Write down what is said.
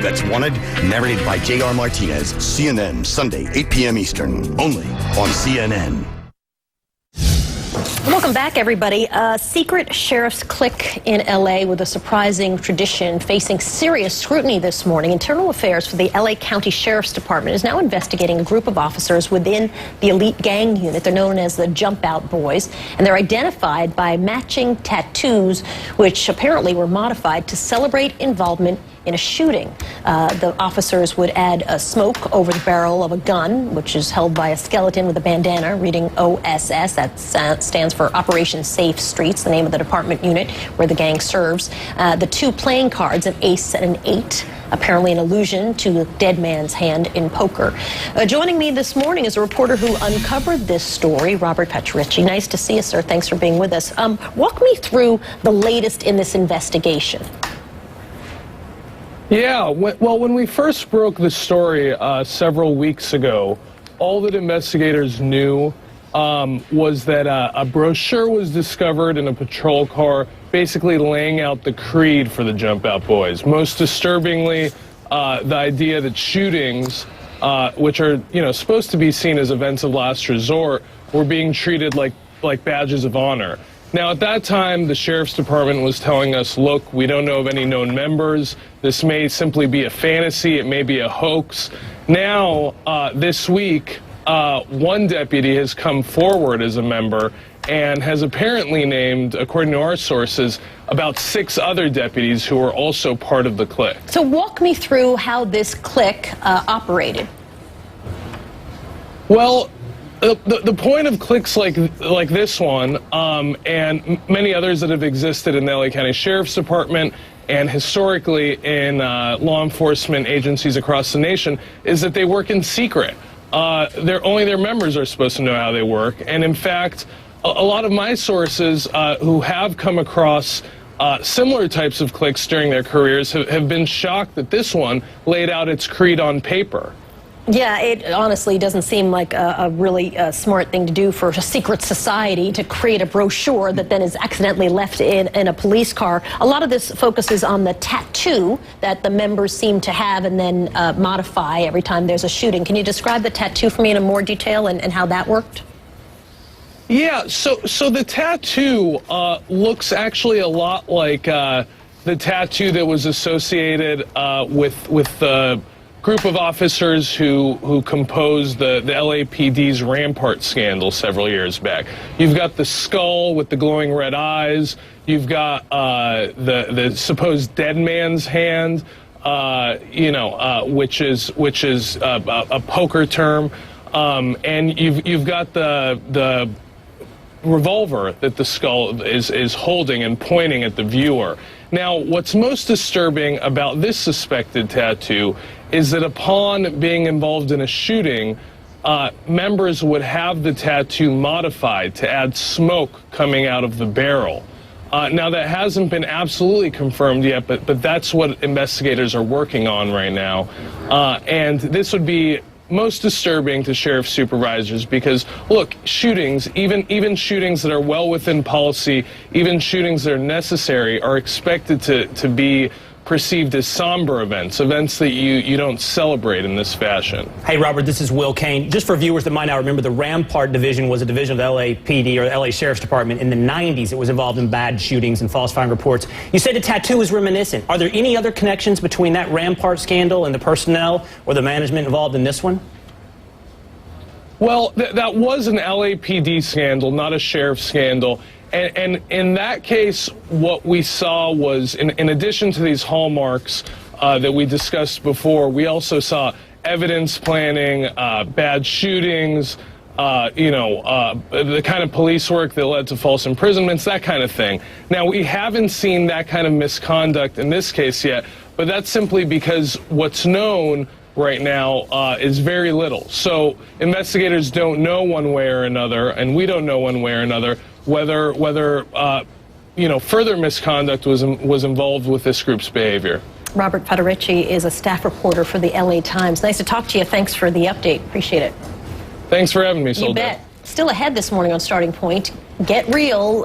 That's Wanted, narrated by J.R. Martinez. CNN, Sunday, 8 p.m. Eastern, only on CNN. Welcome back, everybody. A secret sheriff's clique in L.A. with a surprising tradition facing serious scrutiny this morning. Internal Affairs for the L.A. County Sheriff's Department is now investigating a group of officers within the elite gang unit. They're known as the Jump Out Boys, and they're identified by matching tattoos, which apparently were modified to celebrate involvement in a shooting. The officers would add smoke over the barrel of a gun, which is held by a skeleton with a bandana reading OSS. That stands for Operation Safe Streets, the name of the department unit where the gang serves. The two playing cards, an ace and an 8, apparently an allusion to the dead man's hand in poker. Joining me this morning is a reporter who uncovered this story, Robert Patrici. Nice to see you, sir. Thanks for being with us. Walk me through the latest in this investigation. Yeah, well, when we first broke the story several weeks ago, all that investigators knew was that a brochure was discovered in a patrol car, basically laying out the creed for the Jump Out Boys. Most disturbingly, the idea that shootings, which are supposed to be seen as events of last resort, were being treated like badges of honor. Now, at that time, the Sheriff's Department was telling us, look, we don't know of any known members. This may simply be a fantasy. It may be a hoax. Now, this week, one deputy has come forward as a member and has apparently named, according to our sources, about 6 other deputies who are also part of the clique. So walk me through how this clique operated. Well, the point of cliques like this one and many others that have existed in the LA County Sheriff's Department and historically in law enforcement agencies across the nation is that they work in secret. Only their members are supposed to know how they work. And in fact, a lot of my sources who have come across similar types of cliques during their careers have been shocked that this one laid out its creed on paper. Yeah, it honestly doesn't seem like a really smart thing to do for a secret society to create a brochure that then is accidentally left in a police car. A lot of this focuses on the tattoo that the members seem to have and then modify every time there's a shooting. Can you describe the tattoo for me in more detail and how that worked? Yeah, so the tattoo looks actually a lot like the tattoo that was associated with the group of officers who composed the LAPD's Rampart scandal several years back. You've got the skull with the glowing red eyes. You've got the supposed dead man's hand, which is a poker term, and you've got the revolver that the skull is holding and pointing at the viewer. Now, what's most disturbing about this suspected tattoo is that upon being involved in a shooting, members would have the tattoo modified to add smoke coming out of the barrel. Now, that hasn't been absolutely confirmed yet, but that's what investigators are working on right now. And this would be most disturbing to sheriff supervisors because, look, shootings, even shootings that are well within policy, even shootings that are necessary, are expected to be perceived as somber events that you don't celebrate in this fashion. Hey, Robert, this is Will Kane. Just for viewers that might not remember, the Rampart Division was a division of the LAPD, or the LA Sheriff's Department, in the 90s. It was involved in bad shootings and falsifying reports. You said the tattoo is reminiscent. Are there any other connections between that Rampart scandal and the personnel or the management involved in this one? Well, that was an LAPD scandal, not a sheriff scandal. And in that case, what we saw was, in addition to these hallmarks that we discussed before, we also saw evidence planning, bad shootings, the kind of police work that led to false imprisonments, that kind of thing. Now, we haven't seen that kind of misconduct in this case yet, but that's simply because what's known right now is very little. So investigators don't know one way or another, and we don't know one way or another whether further misconduct was involved with this group's behavior. Robert Patrici is a staff reporter for the LA Times. Nice to talk to you. Thanks for the update. Appreciate it. Thanks for having me, Soldier. You bet. Still ahead this morning on Starting Point. Get real.